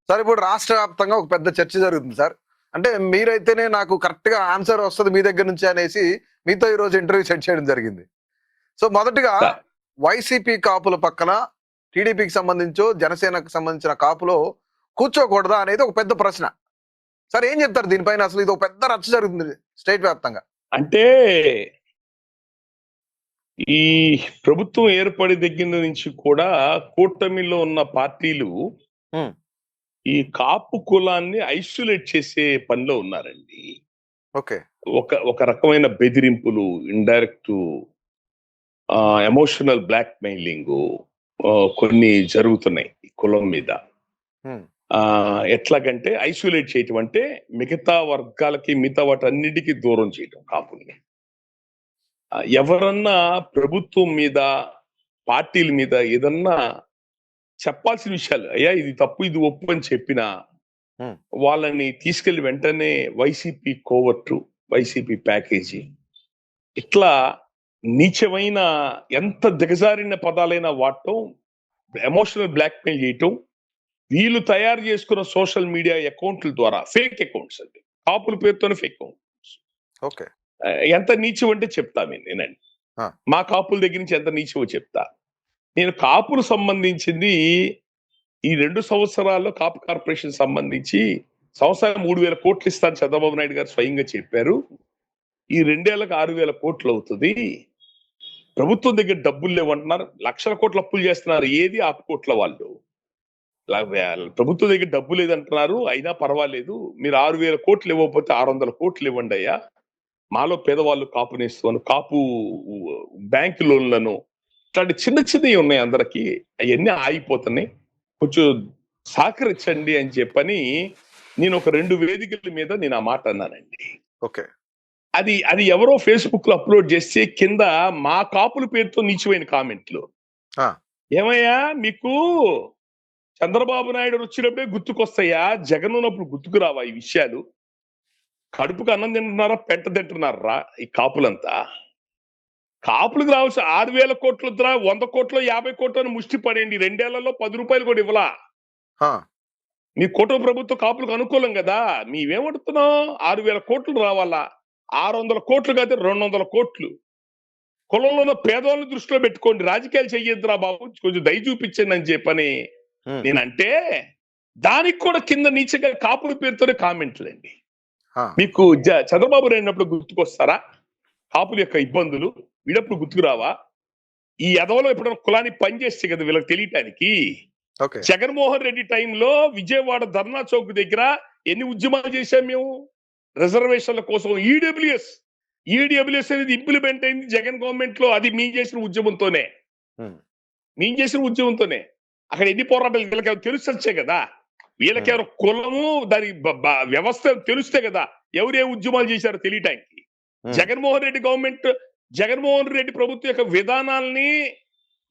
Sir ఇప్పుడు రాష్ట్ర వ్యాప్తంగా ఒక పెద్ద చర్చ జరుగుతుంది సార్. అంటే మీరైతేనే నాకు కరెక్ట్ గా ఆన్సర్ వస్తుంది మీ దగ్గర నుంచి అనేసి మీతో ఈ రోజు ఇంటర్వ్యూ సెట్ చేయడం జరిగింది. సో మొదటిగా సార్ వైసీపీ కాపుల పక్కన టీడీపీకి సంబంధించో జనసేనకు సంబంధించిన కాపులో కూర్చోకూడదా అనేది ఒక పెద్ద ప్రశ్న. సార్ ఏం చెప్తారు దీనిపైన? అసలు ఇది ఒక పెద్ద రచ్చ జరుగుతుంది స్టేట్ వ్యాప్తంగా. అంటే ఈ ప్రభుత్వం ఏర్పడి దగ్గర నుంచి కూడా కూటమిలో ఉన్న పార్టీలు ఉమ్, ఈ కాపు కులాన్ని ఐసోలేట్ చేసే పనిలో ఉన్నారండి. ఓకే. ఒక రకమైన బెదిరింపులు, ఇండైరెక్ట్ ఎమోషనల్ బ్లాక్ మెయిలింగ్ కొన్ని జరుగుతున్నాయి ఈ కులం మీద. ఉమ్, ఎట్లాగంటే ఐసోలేట్ చేయటం అంటే మిగతా వర్గాలకి మిగతా వాటన్నిటికీ దూరం చేయటం కాపుల్ని. ఎవరన్నా ప్రభుత్వం మీద పార్టీల మీద ఏదన్నా చెప్పాల్సిన విషయాలు, అయ్యా ఇది తప్పు ఇది ఒప్పు అని చెప్పినా ఉమ్, వాళ్ళని తీసుకెళ్లి వెంటనే వైసీపీ కోవర్టు, వైసీపీ ప్యాకేజీ, ఇట్లా నీచమైన ఎంత దిగజారిన పదాలైనా వాడటం, ఎమోషనల్ బ్లాక్మెయిల్ చేయటం, వీళ్ళు తయారు చేసుకున్న సోషల్ మీడియా అకౌంట్ల ద్వారా, ఫేక్ అకౌంట్స్ అండి, కాపుల పేరుతోనే ఫేక్ అకౌంట్స్. ఓకే. ఎంత నీచం అంటే చెప్తా నేనండి. ఆ. మా కాపుల దగ్గర నుంచి ఎంత నీచమో చెప్తా. నేను కాపులు సంబంధించింది ఈ 2 సంవత్సరాల్లో కాపు కార్పొరేషన్ సంబంధించి సంవత్సరం 3,000 కోట్లు ఇస్తాను చంద్రబాబు నాయుడు గారు స్వయంగా చెప్పారు. ఈ 2 ఏళ్లకు 6,000 కోట్లు అవుతుంది. ప్రభుత్వం దగ్గర డబ్బులు లేవంటున్నారు, లక్షల కోట్ల అప్పులు చేస్తున్నారు. ఏది ఆపుకోట్ల వాళ్ళు. ప్రభుత్వం దగ్గర డబ్బు లేదంటున్నారు, అయినా పర్వాలేదు, మీరు 6,000 కోట్లు ఇవ్వకపోతే 600 కోట్లు ఇవ్వండి అయ్యా, మాలో పేదవాళ్ళు కాపునేస్తాను, కాపు బ్యాంకు లోన్లను, ఇట్లాంటి చిన్న చిన్నవి ఉన్నాయి అందరికి, అవన్నీ ఆగిపోతున్నాయి, కొంచెం సహకరించండి అని చెప్పని నేను ఒక 2 వేదికల మీద నేను ఆ మాట అన్నానండి. ఓకే. అది ఎవరో ఫేస్బుక్ లో అప్లోడ్ చేస్తే కింద మా కాపుల పేరుతో నీచమైన కామెంట్లు. ఆ. ఏమయ్యా మీకు చంద్రబాబు నాయుడు వచ్చినప్పుడే గుర్తుకొస్తాయా, జగన్ ఉన్నప్పుడు గుర్తుకు రావా ఈ విషయాలు? కడుపుకు అన్నం తింటున్నారా, పెంట తింటున్నారా ఈ కాపులంతా? కాపులకు రావాల్సిన 6,000 కోట్లు 100 కోట్లు 50 కోట్లు ముష్టి పడేయండి. 2 ఏళ్లలో 10 రూపాయలు కూడా ఇవ్వలా. ఆ. మీ కుటుంబ ప్రభుత్వం కాపులకు అనుకూలం కదా, మేమేమడుతున్నాం? 6,000 కోట్లు రావాలా, 600 కోట్లు కాదు 200 కోట్లు. కులంలో ఉన్న పేదవాళ్ళని దృష్టిలో పెట్టుకోండి, రాజకీయాలు చెయ్యొద్దురా బాబు, కొంచెం దయ చూపించండి అని చెప్పని ఉమ్, నేనంటే, దానికి కూడా కింద నీచగా కాపుల పేరుతోనే కామెంట్లండి. ఆ. మీకు చంద్రబాబు అయినప్పుడు గుర్తుకొస్తారా కాపుల యొక్క ఇబ్బందులు? వీడప్పుడు గుర్తుకు రావా? ఈ ఎదవలో ఎప్పుడైనా కులానికి పనిచేస్తే కదా వీళ్ళకి తెలియటానికి. ఓకే. జగన్మోహన్ రెడ్డి టైంలో విజయవాడ ధర్నా చౌక్ దగ్గర ఎన్ని ఉద్యమాలు చేశాం మేము రిజర్వేషన్ల కోసం. ఈడబ్ల్యూఎస్ అనేది ఇంప్లిమెంట్ అయింది జగన్ గవర్నమెంట్ లో, అది మేము చేసిన ఉద్యమంతోనే. ఉమ్, అక్కడ ఎన్ని పోరాటాలు వీళ్ళకి తెలుసొచ్చే కదా, వీళ్ళకెవరు కులము దాని వ్యవస్థ తెలిస్తే కదా ఎవరే ఉద్యమాలు చేశారో తెలియటానికి. ఉమ్, జగన్మోహన్ రెడ్డి ప్రభుత్వం యొక్క విధానాల్ని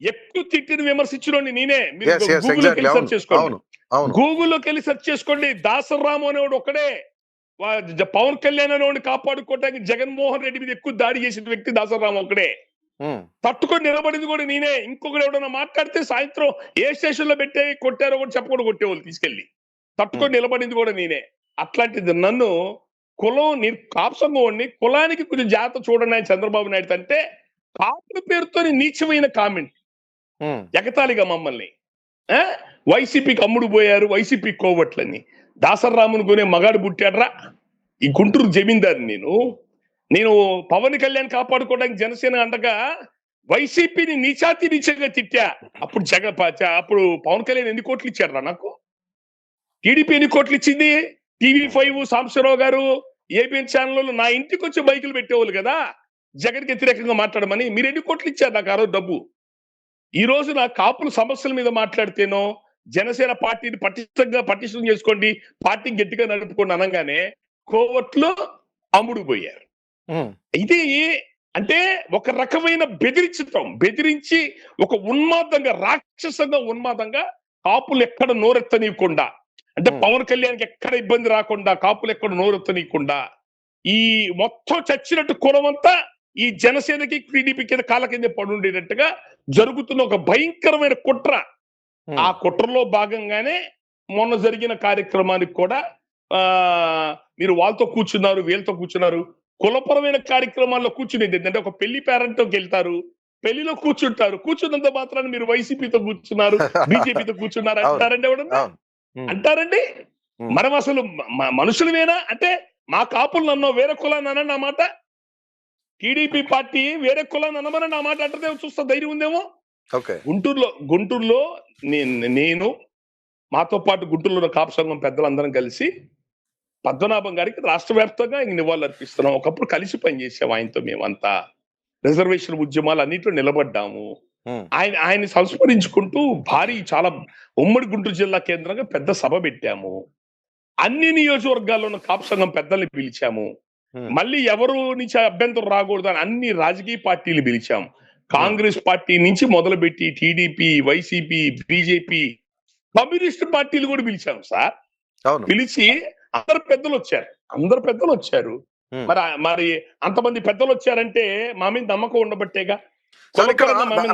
ఎక్కువ తిట్టిని విమర్శించడండి నేనే. మీరు yes, yes, గూగుల్లోకి exactly. వెళ్ళి అవును, సెర్చ్ చేసుకోండి. అవును, అవును. గూగుల్లోకి వెళ్ళి సెర్చ్ చేసుకోండి. దాసరాము అనేవాడు ఒకడే పవన్ కళ్యాణ్ అనేవాడిని కాపాడుకోవడానికి జగన్మోహన్ రెడ్డి మీద ఎక్కువ దాడి చేసిన వ్యక్తి దాసరాము ఒకడే. ఉమ్, తట్టుకొని నిలబడింది కూడా నేనే. ఇంకొకటి ఎవడన్నా మాట్లాడితే సాయంత్రం ఏ స్టేషన్ లో పెట్టే కొట్టారో కూడా చెప్పకుండా కొట్టేవాళ్ళు తీసుకెళ్లి. తట్టుకొని నిలబడింది కూడా నేనే. అట్లాంటిది నన్ను కులం కాపు సంఘం కులానికి కొంచెం జాగ్రత్త చూడండి ఆయన చంద్రబాబు నాయుడు అంటే కాపుల పేరుతో నీచమైన కామెంట్, ఉమ్, ఎగతాళిగా మమ్మల్ని వైసీపీకి అమ్ముడు పోయారు, వైసీపీ కోవట్లని. దాసరామును కొనే మగాడు పుట్టాడ్రా ఈ గుంటూరు జమీందారు. నేను పవన్ కళ్యాణ్ కాపాడుకోవడానికి జనసేన అండగా వైసీపీని నీచంగా తిట్టా. అప్పుడు పవన్ కళ్యాణ్ ఎన్ని కోట్లు ఇచ్చారా నాకు? టీడీపీ ఎన్ని కోట్లు ఇచ్చింది? TV5 సాంబశివరావు గారు ఏబిఎన్ ఛానల్లో నా ఇంటికి వచ్చి బైకులు పెట్టేవాళ్ళు కదా జగన్కి వ్యతిరేకంగా మాట్లాడమని. మీరు ఎన్ని కోట్లు ఇచ్చారు నాకు ఆ రోజు డబ్బు? ఈ రోజు నా కాపుల సమస్యల మీద మాట్లాడితేనో జనసేన పార్టీని పటిష్టం చేసుకోండి, పార్టీ గట్టిగా నడుపుకోండి అనగానే కోవట్లు అమ్ముడు పోయారు. ఇది అంటే ఒక రకమైన బెదిరించి ఒక ఉన్మాదంగా కాపులు ఎక్కడ నోరెత్తనీయకుండా, అంటే పవన్ కళ్యాణ్కి ఎక్కడ ఇబ్బంది రాకుండా, కాపులు ఎక్కడ నోరెత్తనీయకుండా ఈ మొత్తం చచ్చినట్టు కులమంతా ఈ జనసేనకి టీడీపీ కింద కాళ్ళ కింద పడుండేటట్టుగా జరుగుతున్న ఒక భయంకరమైన కుట్ర. ఆ కుట్రలో భాగంగానే మొన్న జరిగిన కార్యక్రమానికి కూడా ఆ మీరు వాళ్ళతో కూర్చున్నారు, వీళ్ళతో కూర్చున్నారు. కులపరమైన కార్యక్రమాల్లో కూర్చునేది ఏంటంటే ఒక పెళ్లి పేరెంట్కి వెళ్తారు, పెళ్లిలో కూర్చుంటారు, కూర్చున్నంత మాత్రాన్ని మీరు వైసీపీతో కూర్చున్నారు, బీజేపీతో కూర్చున్నారు అవును. అంటారండి ఎవడన్నా? అవును. అంటారండి? ఉమ్. మనం అసలు మనుషులమేనా? అంటే మా కాపులు అన్నో వేరే కులాన్ని అనండి ఆ మాట. టీడీపీ పార్టీ వేరే కులాన్ని అనమని నా మాట అంటదే చూస్తా ధైర్యం ఉందేమో. ఓకే. గుంటూరులో నేను మాతో పాటు గుంటూరులో కాపు సంఘం పెద్దలందరం కలిసి పద్మనాభం గారికి రాష్ట్ర వ్యాప్తంగా ఆయన నివాళులు అర్పిస్తున్నాం. ఒకప్పుడు కలిసి పనిచేసాం ఆయనతో మేమంతా. రిజర్వేషన్ ఉద్యమాలు అన్నింటిలో నిలబడ్డాము. ఉమ్. ఆయన సంస్మరించుకుంటూ భారీ చాలా ఉమ్మడి గుంటూరు జిల్లా కేంద్రంగా పెద్ద సభ పెట్టాము. అన్ని నియోజకవర్గాల్లో ఉన్న కాపు సంఘం పెద్దల్ని పిలిచాము. ఉమ్. మళ్ళీ ఎవరు నుంచి అభ్యంతరం రాకూడదు అని అన్ని రాజకీయ పార్టీలు పిలిచాం. కాంగ్రెస్ పార్టీ నుంచి మొదలుపెట్టి టీడీపీ, వైసీపీ, బీజేపీ, కమ్యూనిస్ట్ పార్టీలు కూడా పిలిచాం సార్. అవును. పిలిచి అందరు పెద్దలు వచ్చారు. ఉమ్. మరి అంతమంది పెద్దలు వచ్చారంటే మా మీద నమ్మకం ఉండబట్టేగా. సార్ ఇక్కడ కులపరంగా మా మీద